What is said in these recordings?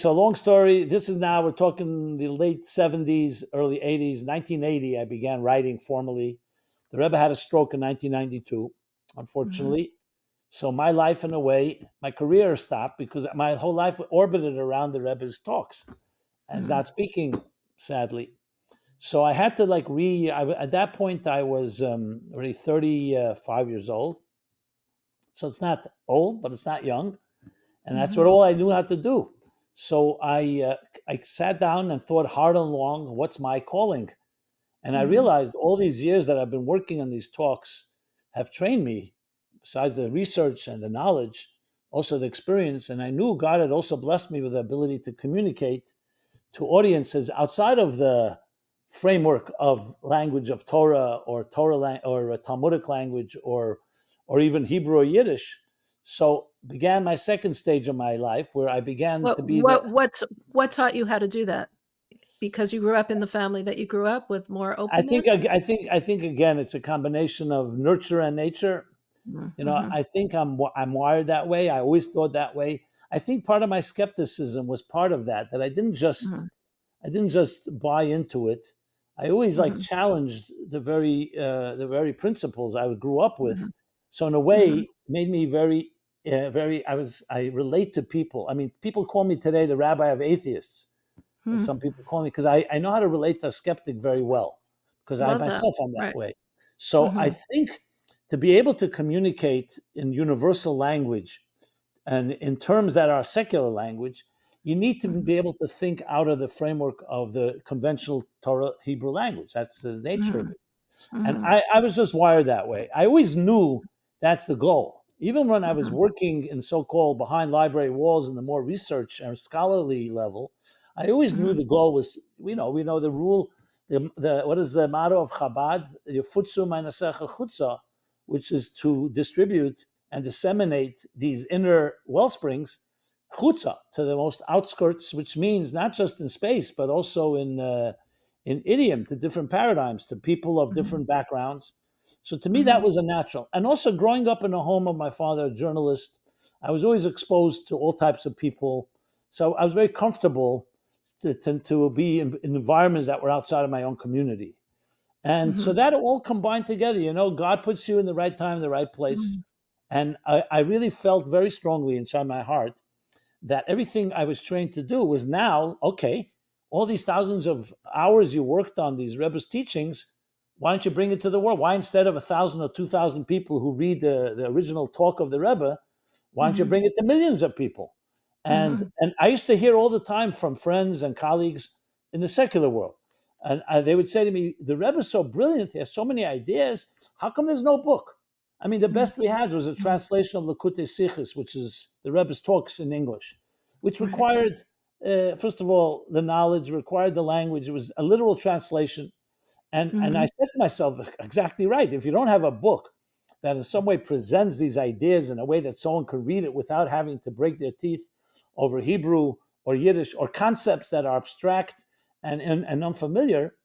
so long story. This is now, we're talking the late 70s, early 80s. 1980, I began writing formally. The Rebbe had a stroke in 1992, Mhm. unfortunately. So my life, in a way, my career stopped because my whole life orbited around the Rebbe's talks and Mhm. not speaking, sadly. So I had to at that point, I was already 35 years old. So it's not old, but it's not young. And that's what Mhm. all I knew how to do. So I sat down and thought hard and long, what's my calling? And I Mhm. realized all these years that I've been working on these talks have trained me, besides the research and the knowledge, also the experience. And I knew God had also blessed me with the ability to communicate to audiences outside of the framework of language of Torah or or a Talmudic language or even Hebrew or Yiddish. So began my second stage of my life where I began What to be the. what what what taught you how to do that? Because you grew up in the family that you grew up with more I think openness? I think again it's a combination of nurture and nature. You know, Mhm. I think I'm wired that way. I always thought that way. I think part of my skepticism was part of that. That Mhm. I didn't just buy into it. I always like Mhm. challenged the very principles I grew up with. Mhm. So in a Mhm. way, made me very. I relate to people. I mean, people call me today the rabbi of atheists. Mhm. Some people call me because I know how to relate to a skeptic very well because I Love that. myself am that Right. way. So I Mhm. think to be able to communicate in universal language and in terms that are secular language, you need to Mhm. be able to think out of the framework of the conventional Torah Hebrew language. That's the nature of Mhm. it. And Mhm. I was just wired that way. I always knew that's the goal. Even when I was Mhm. working in so-called behind library walls in the more research or scholarly level, I always knew Mhm. the goal was, we know the rule, the what is the motto of Chabad? Yefutzu ma'asecha chutza, which is to distribute and disseminate these inner well springs, chutza, to the most outskirts, which means not just in space, but also in idiom, to different paradigms, to people of Mhm. different backgrounds. So to me, that Mhm. was a natural. And also growing up in the home of my father, a journalist, I was always exposed to all types of people. So I was very comfortable to be in environments that were outside of my own community. And so Mhm. that all combined together, God puts you in the right time, the right place. Mhm. And I really felt very strongly inside my heart that everything I was trained to do was now, okay, all these thousands of hours you worked on these Rebbe's teachings, why don't you bring it to the world? Why instead of 1,000 or 2,000 people who read the original talk of the Rebbe, why don't you Mhm. bring it to millions of people? Mhm. And I used to hear all the time from friends and colleagues in the secular world. And they would say to me, the Rebbe is so brilliant, he has so many ideas. How come there's no book? I mean, the Mhm. best we had was a Mhm. translation of Likutei Sichos, which is the Rebbe's talks in English, which Right. required, first of all, the knowledge, required the language. It was a literal translation. And I Mhm. said to myself, exactly right. If you don't have a book that in some way presents these ideas in a way that someone could read it without having to break their teeth over Hebrew or Yiddish or concepts that are abstract and unfamiliar,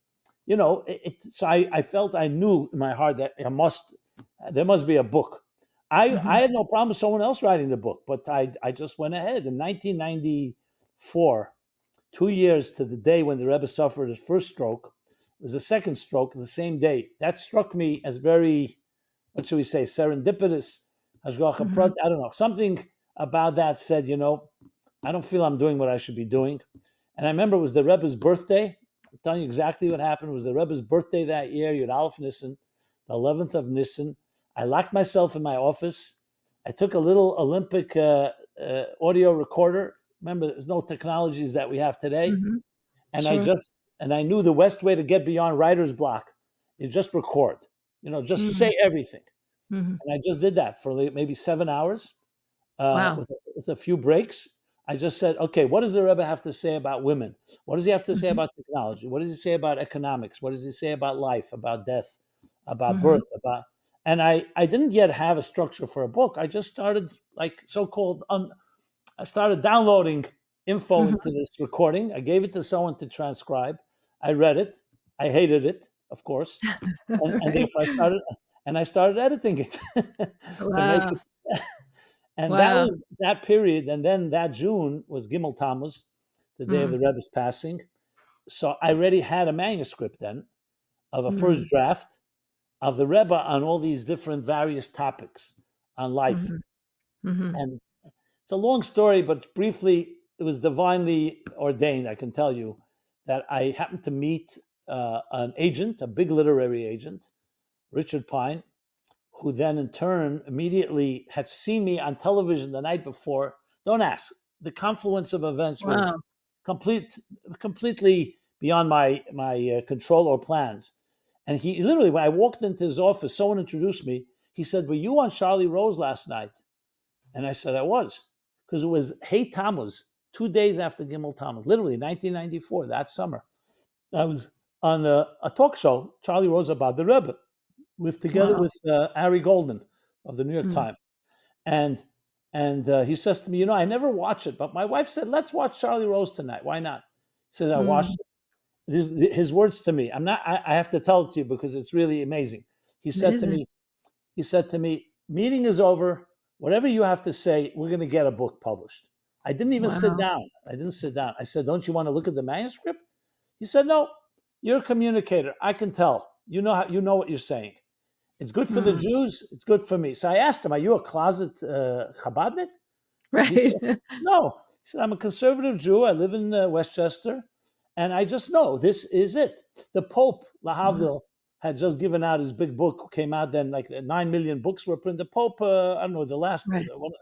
so I felt I knew in my heart that there must be a book. I Mhm. had no problem with someone else writing the book, but I just went ahead. In 1994, 2 years to the day when the Rebbe suffered his first stroke, it was the second stroke the same day. That struck me as very, what should we say, serendipitous. Hashgacha Mhm. I don't know. Something about that said, I don't feel I'm doing what I should be doing. And I remember it was the Rebbe's birthday. I'm telling you exactly what happened. It was the Rebbe's birthday that year, Yud Aleph Nissen, the 11th of Nissen. I locked myself in my office. I took a little Olympic audio recorder. Remember, there's no technologies that we have today. Mhm. And Sure. I knew the best way to get beyond writer's block is just record, just Mhm. say everything. Mhm. And I just did that for maybe 7 hours Wow. with a few breaks. I just said, okay, what does the Rebbe have to say about women? What does he have to say Mhm. about technology? What does he say about economics? What does he say about life, about death, about Mhm. birth, and I didn't yet have a structure for a book. I just started like so-called, I started downloading info Mhm. into this recording. I gave it to someone to transcribe. I read it. I hated it, of course. And Right. therefore I started editing it to make Wow. it. And that Wow. was that period. And then that June was Gimel Tammuz. the day of Mm, the Rebbe's passing. So I already had a manuscript then of a mm, first draft of the Rebbe on all these different various topics on life. mhm, mhm. And it's a long story, but briefly, it was divinely ordained, I can tell you, that I happened to meet an agent, a big literary agent, Richard Pine, who then in turn immediately had seen me on television the night before. Don't ask. The confluence of events was Wow. complete, completely beyond my control or plans. And he literally, when I walked into his office, someone introduced me. He said, "Were you on Charlie Rose last night?" And I said, "I was," because it was Hey Tammuz, 2 days after Gimel Tammuz, literally 1994, that summer. I was on a talk show, Charlie Rose about the Rebbe, together Wow. with Ari Goldman of the New York Mm, Times, and he says to me, I never watch it, but my wife said, let's watch Charlie Rose tonight. Why not? He says, I watched mm, it. His words to me. I'm not. I have to tell it to you because it's really amazing. He said to amazing. me, meeting is over. Whatever you have to say, we're going to get a book published. I didn't even sit Wow. down. I didn't sit down. I said, don't you want to look at the manuscript? He said, no. You're a communicator. I can tell. You know what you're saying. It's good for the Mm, Jews. It's good for me. So I asked him, are you a closet Chabadnik? And he right. said, no. He said, I'm a conservative Jew. I live in Westchester. And I just know this is it. The Pope, Wow. Lahavdil, had just given out his big book, came out then, like 9 million books were printed. The Pope, I don't know, the last Right. one.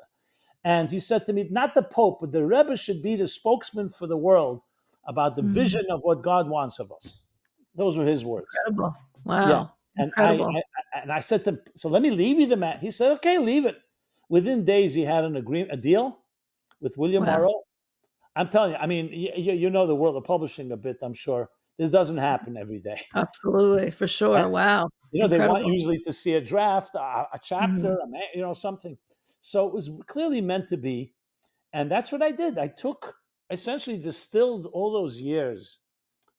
And he said to me, not the Pope, but the Rebbe should be the spokesman for the world about the Mm, vision of what God wants of us. Those were his words. incredible. Yeah. Wow. And Incredible. I said to him, so let me leave you the man. He said, okay, leave it. Within days, he had a deal with William Wow. Morrow. I'm telling you, I mean, you know the world of publishing a bit, I'm sure. This doesn't happen every day. Absolutely. For And, sure. Wow. they want Incredible. usually to see a draft, a chapter, Mhm, something. So it was clearly meant to be. And that's what I did. I essentially distilled all those years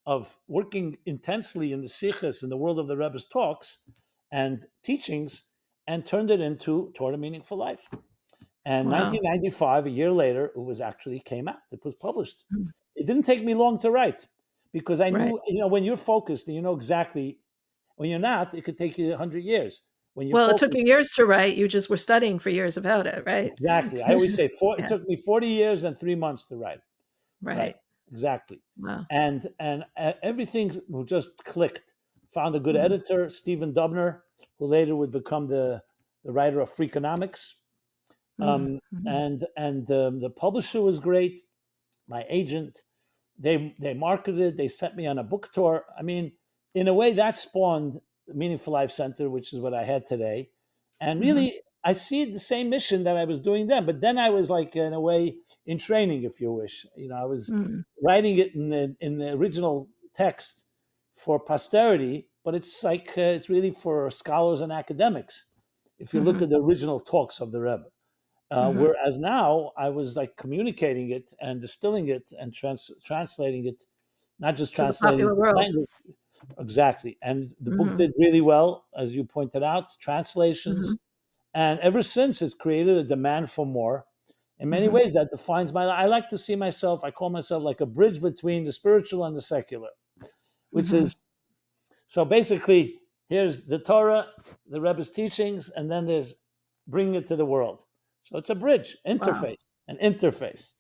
of working intensely in the sikhs in the world of the Rebbe's talks and teachings and turned it into Toward a Meaningful Life. And wow. 1995, a year later, it was actually came out. It was published. Mm, It didn't take me long to write because I right. knew, when you're focused and you know exactly, when you're not, it could take you 100 years. When you're Well, it took you focused, years to write, you just were studying for years about it, right? exactly. I always say it Yeah, took me 40 years and 3 months to write. Right. right. Exactly. Wow. And everything just clicked. Found a good Mm, editor, Stephen Dubner, who later would become the writer of Freakonomics. mm, mhm, And the publisher was great. My agent, they marketed it. They sent me on a book tour. I mean, in a way, that spawned the Meaningful Life Center, which is what I had today. And mhm, really, I see the same mission that I was doing then. But then I was like, in a way, in training, if you wish. I was mm, writing it in the original text for posterity, but it's like it's really for scholars and academics. If you look mhm, at the original talks of the Rebbe. mhm. Whereas now I was like communicating it and distilling it and translating it, not just To the translating it popular to world. language. Exactly. And the book Mhm, did really well, as you pointed out, translations. mhm, And ever since, it's created a demand for more. In many mhm, ways, that defines my life. I like to see myself, I call myself like a bridge between the spiritual and the secular, which mhm. is so basically, here's the Torah, the Rebbe's teachings, and then there's bringing it to the world. So it's a bridge, Wow. an interface.